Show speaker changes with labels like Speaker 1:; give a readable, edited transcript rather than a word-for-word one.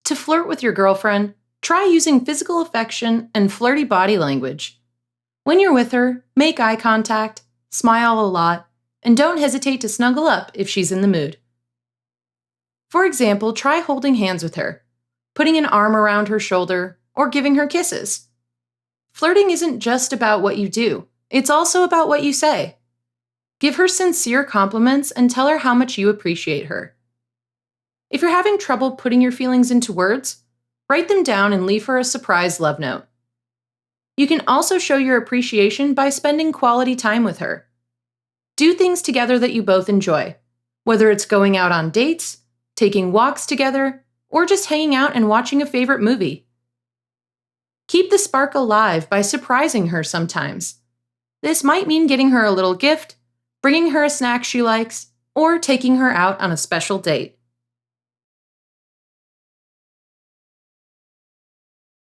Speaker 1: To flirt with your girlfriend, try using physical affection and flirty body language. When you're with her, make eye contact, smile a lot, and don't hesitate to snuggle up if she's in the mood. For example, try holding hands with her, putting an arm around her shoulder, or giving her kisses. Flirting isn't just about what you do, it's also about what you say. Give her sincere compliments and tell her how much you appreciate her. If you're having trouble putting your feelings into words, write them down and leave her a surprise love note. You can also show your appreciation by spending quality time with her. Do things together that you both enjoy, whether it's going out on dates, taking walks together, or just hanging out and watching a favorite movie. Keep the spark alive by surprising her sometimes. This might mean getting her a little gift, bringing her a snack she likes, or taking her out on a special date.